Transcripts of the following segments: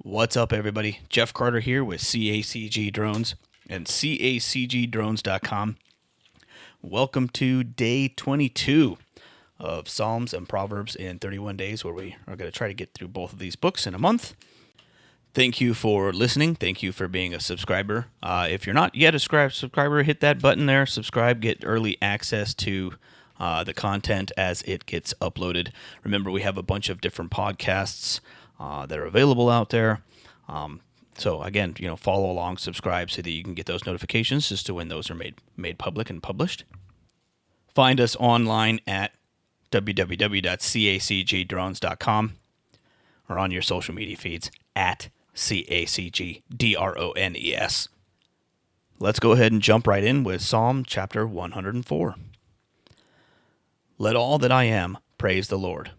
What's up, everybody? Jeff Carter here with CACG Drones and CACGdrones.com. Welcome to day 22 of Psalms and Proverbs in 31 days, where we are going to try to get through both of these books in a month. Thank you for listening. Thank you for being a subscriber. If you're not yet a subscriber, hit that button there. Subscribe, get early access to the content as it gets uploaded. Remember, we have a bunch of different podcasts that are available out there. So again, follow along, subscribe so that you can get those notifications as to when those are made public and published. Find us online at www.cacgdrones.com or on your social media feeds at CACGDRONES. Let's go ahead and jump right in with Psalm chapter 104. Let all that I am praise the Lord.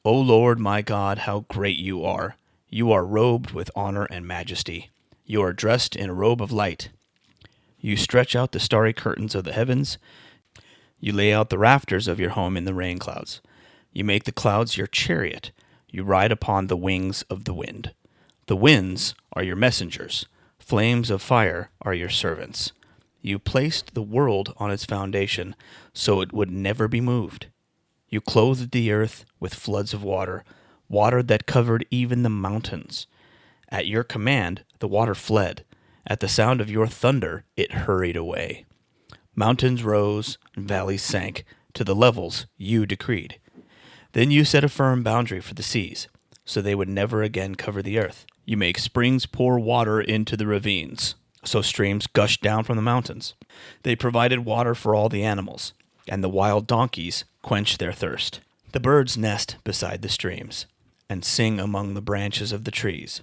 O Lord my God, how great you are! You are robed with honor and majesty. You are dressed in a robe of light. You stretch out the starry curtains of the heavens. You lay out the rafters of your home in the rain clouds. You make the clouds your chariot. You ride upon the wings of the wind. The winds are your messengers. Flames of fire are your servants. You placed the world on its foundation, so it would never be moved. You clothed the earth with floods of water, water that covered even the mountains. At your command, the water fled. At the sound of your thunder, it hurried away. Mountains rose and valleys sank to the levels you decreed. Then you set a firm boundary for the seas, so they would never again cover the earth. You make springs pour water into the ravines, so streams gush down from the mountains. They provided water for all the animals, and the wild donkeys quench their thirst. The birds nest beside the streams and sing among the branches of the trees.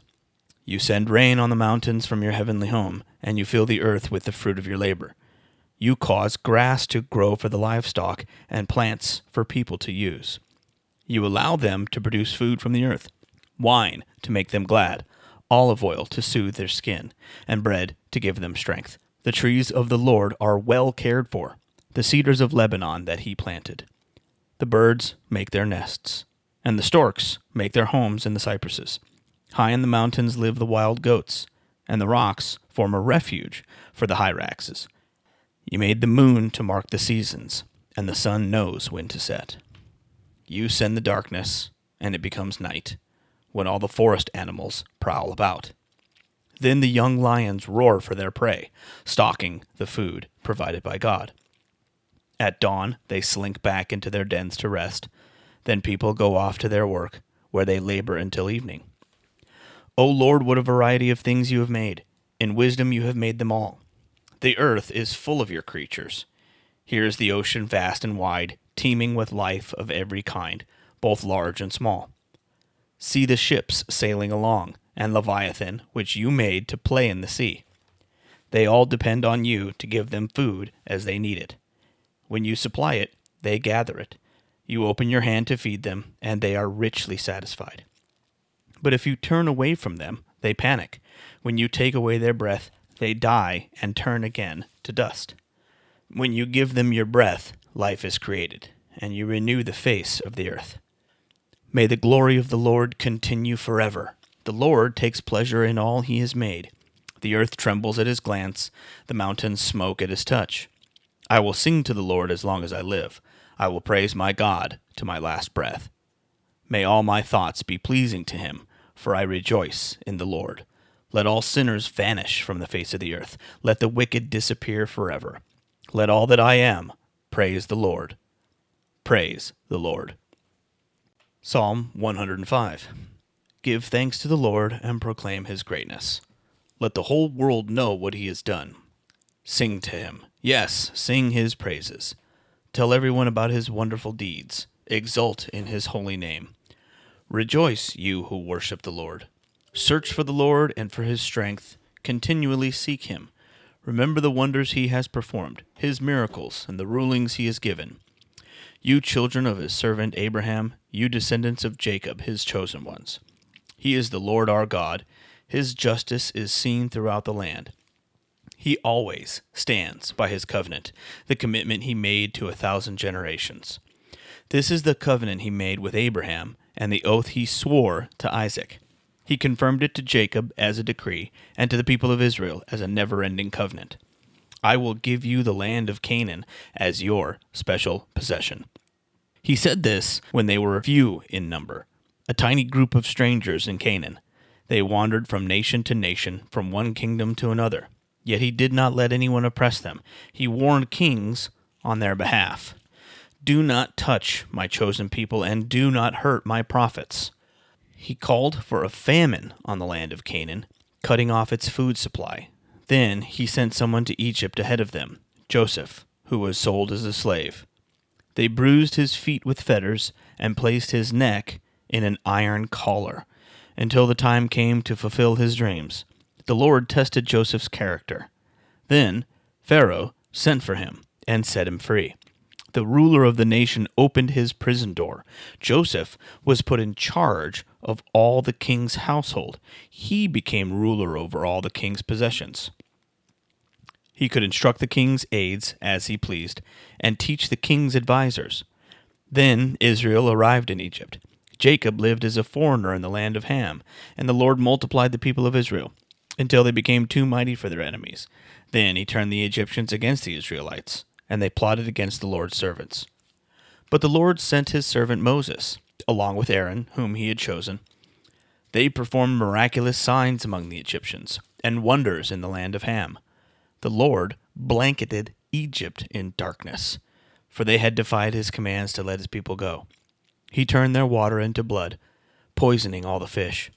You send rain on the mountains from your heavenly home, and you fill the earth with the fruit of your labor. You cause grass to grow for the livestock and plants for people to use. You allow them to produce food from the earth, wine to make them glad, olive oil to soothe their skin, and bread to give them strength. The trees of the Lord are well cared for, the cedars of Lebanon that he planted. The birds make their nests, and the storks make their homes in the cypresses. High in the mountains live the wild goats, and the rocks form a refuge for the hyraxes. You made the moon to mark the seasons, and the sun knows when to set. You send the darkness, and it becomes night, when all the forest animals prowl about. Then the young lions roar for their prey, stalking the food provided by God. At dawn, they slink back into their dens to rest. Then people go off to their work, where they labor until evening. O Lord, what a variety of things you have made. In wisdom you have made them all. The earth is full of your creatures. Here is the ocean vast and wide, teeming with life of every kind, both large and small. See the ships sailing along, and Leviathan, which you made to play in the sea. They all depend on you to give them food as they need it. When you supply it, they gather it. You open your hand to feed them, and they are richly satisfied. But if you turn away from them, they panic. When you take away their breath, they die and turn again to dust. When you give them your breath, life is created, and you renew the face of the earth. May the glory of the Lord continue forever. The Lord takes pleasure in all he has made. The earth trembles at his glance, the mountains smoke at his touch. I will sing to the Lord as long as I live. I will praise my God to my last breath. May all my thoughts be pleasing to him, for I rejoice in the Lord. Let all sinners vanish from the face of the earth. Let the wicked disappear forever. Let all that I am praise the Lord. Praise the Lord. Psalm 105. Give thanks to the Lord and proclaim his greatness. Let the whole world know what he has done. Sing to him. Yes, sing his praises. Tell everyone about his wonderful deeds. Exult in his holy name. Rejoice, you who worship the Lord. Search for the Lord and for his strength. Continually seek him. Remember the wonders he has performed, his miracles, and the rulings he has given. You children of his servant Abraham, you descendants of Jacob, his chosen ones. He is the Lord our God. His justice is seen throughout the land. He always stands by his covenant, the commitment he made to 1,000 generations. This is the covenant he made with Abraham and the oath he swore to Isaac. He confirmed it to Jacob as a decree, and to the people of Israel as a never-ending covenant. I will give you the land of Canaan as your special possession. He said this when they were few in number, a tiny group of strangers in Canaan. They wandered from nation to nation, from one kingdom to another. Yet he did not let anyone oppress them. He warned kings on their behalf. Do not touch my chosen people, and do not hurt my prophets. He called for a famine on the land of Canaan, cutting off its food supply. Then he sent someone to Egypt ahead of them, Joseph, who was sold as a slave. They bruised his feet with fetters and placed his neck in an iron collar until the time came to fulfill his dreams. The Lord tested Joseph's character. Then Pharaoh sent for him and set him free. The ruler of the nation opened his prison door. Joseph was put in charge of all the king's household. He became ruler over all the king's possessions. He could instruct the king's aides as he pleased and teach the king's advisors. Then Israel arrived in Egypt. Jacob lived as a foreigner in the land of Ham, and the Lord multiplied the people of Israel until they became too mighty for their enemies. Then he turned the Egyptians against the Israelites, and they plotted against the Lord's servants. But the Lord sent his servant Moses, along with Aaron, whom he had chosen. They performed miraculous signs among the Egyptians, and wonders in the land of Ham. The Lord blanketed Egypt in darkness, for they had defied his commands to let his people go. He turned their water into blood, poisoning all the fish.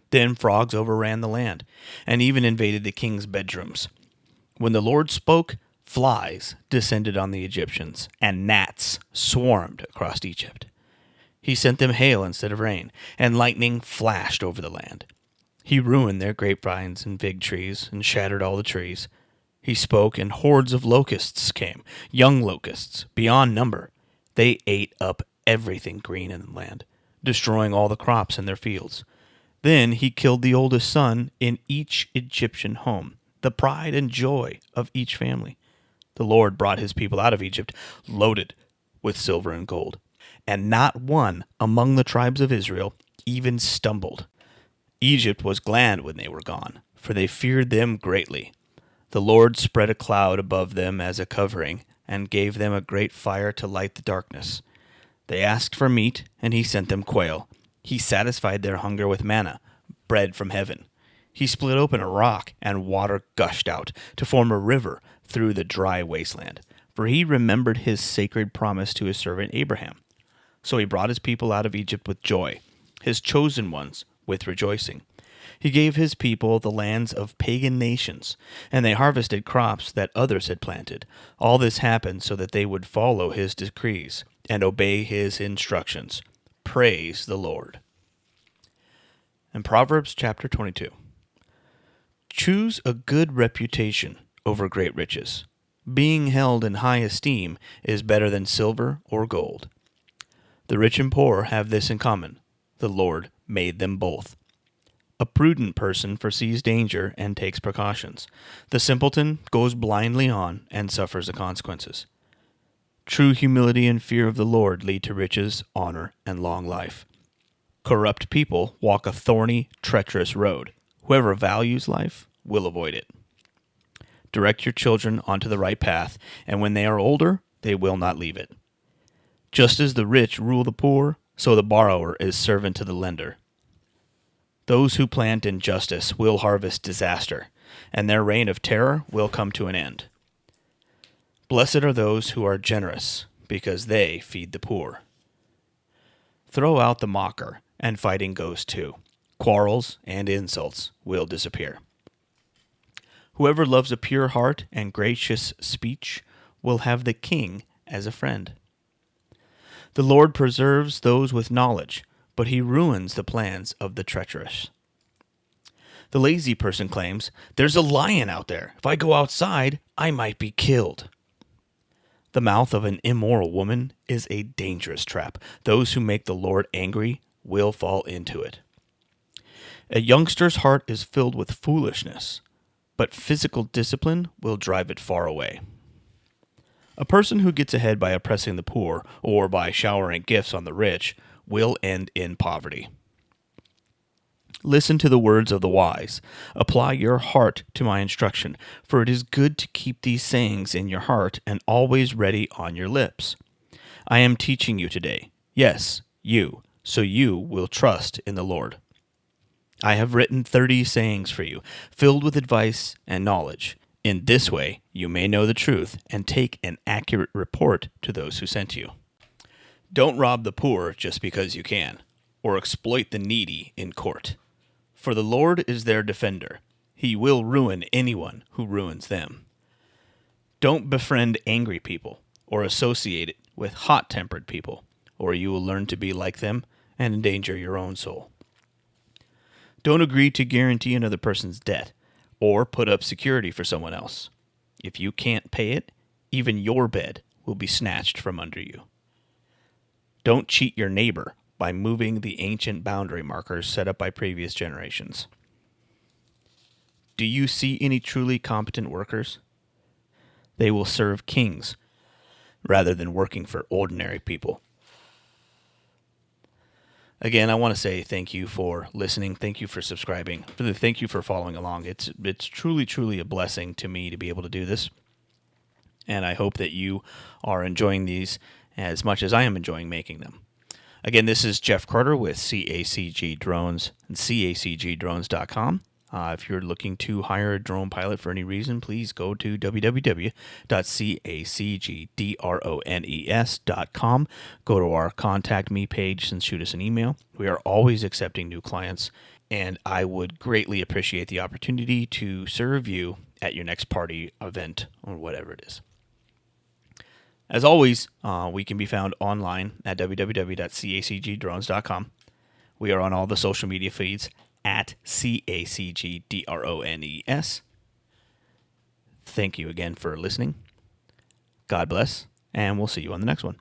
Then frogs overran the land, and even invaded the king's bedrooms. When the Lord spoke, flies descended on the Egyptians, and gnats swarmed across Egypt. He sent them hail instead of rain, and lightning flashed over the land. He ruined their grapevines and fig trees, and shattered all the trees. He spoke, and hordes of locusts came, young locusts, beyond number. They ate up everything green in the land, destroying all the crops in their fields. Then he killed the oldest son in each Egyptian home, the pride and joy of each family. The Lord brought his people out of Egypt loaded with silver and gold, and not one among the tribes of Israel even stumbled. Egypt was glad when they were gone, for they feared them greatly. The Lord spread a cloud above them as a covering, and gave them a great fire to light the darkness. They asked for meat, and he sent them quail. He satisfied their hunger with manna, bread from heaven. He split open a rock, and water gushed out to form a river through the dry wasteland. For he remembered his sacred promise to his servant Abraham. So he brought his people out of Egypt with joy, his chosen ones with rejoicing. He gave his people the lands of pagan nations, and they harvested crops that others had planted. All this happened so that they would follow his decrees and obey his instructions. Praise the Lord. In Proverbs chapter 22. Choose a good reputation over great riches. Being held in high esteem is better than silver or gold. The rich and poor have this in common: the Lord made them both. A prudent person foresees danger and takes precautions. The simpleton goes blindly on and suffers the consequences. True humility and fear of the Lord lead to riches, honor, and long life. Corrupt people walk a thorny, treacherous road. Whoever values life will avoid it. Direct your children onto the right path, and when they are older, they will not leave it. Just as the rich rule the poor, so the borrower is servant to the lender. Those who plant injustice will harvest disaster, and their reign of terror will come to an end. Blessed are those who are generous, because they feed the poor. Throw out the mocker, and fighting goes too. Quarrels and insults will disappear. Whoever loves a pure heart and gracious speech will have the king as a friend. The Lord preserves those with knowledge, but he ruins the plans of the treacherous. The lazy person claims, "There's a lion out there. If I go outside, I might be killed." The mouth of an immoral woman is a dangerous trap. Those who make the Lord angry will fall into it. A youngster's heart is filled with foolishness, but physical discipline will drive it far away. A person who gets ahead by oppressing the poor or by showering gifts on the rich will end in poverty. Listen to the words of the wise. Apply your heart to my instruction, for it is good to keep these sayings in your heart and always ready on your lips. I am teaching you today. Yes, you, so you will trust in the Lord. I have written 30 sayings for you, filled with advice and knowledge. In this way, you may know the truth and take an accurate report to those who sent you. Don't rob the poor just because you can, or exploit the needy in court. For the Lord is their defender. He will ruin anyone who ruins them. Don't befriend angry people, or associate with hot-tempered people, or you will learn to be like them and endanger your own soul. Don't agree to guarantee another person's debt, or put up security for someone else. If you can't pay it, even your bed will be snatched from under you. Don't cheat your neighbor by moving the ancient boundary markers set up by previous generations. Do you see any truly competent workers? They will serve kings rather than working for ordinary people. Again, I want to say thank you for listening. Thank you for subscribing. Really, thank you for following along. It's truly a blessing to me to be able to do this. And I hope that you are enjoying these as much as I am enjoying making them. Again, this is Jeff Carter with CACG Drones and CACGdrones.com. If you're looking to hire a drone pilot for any reason, please go to www.cacgdrones.com. Go to our Contact Me page and shoot us an email. We are always accepting new clients, and I would greatly appreciate the opportunity to serve you at your next party, event, or whatever it is. As always, we can be found online at www.cacgdrones.com. We are on all the social media feeds at CACGDRONES. Thank you again for listening. God bless, and we'll see you on the next one.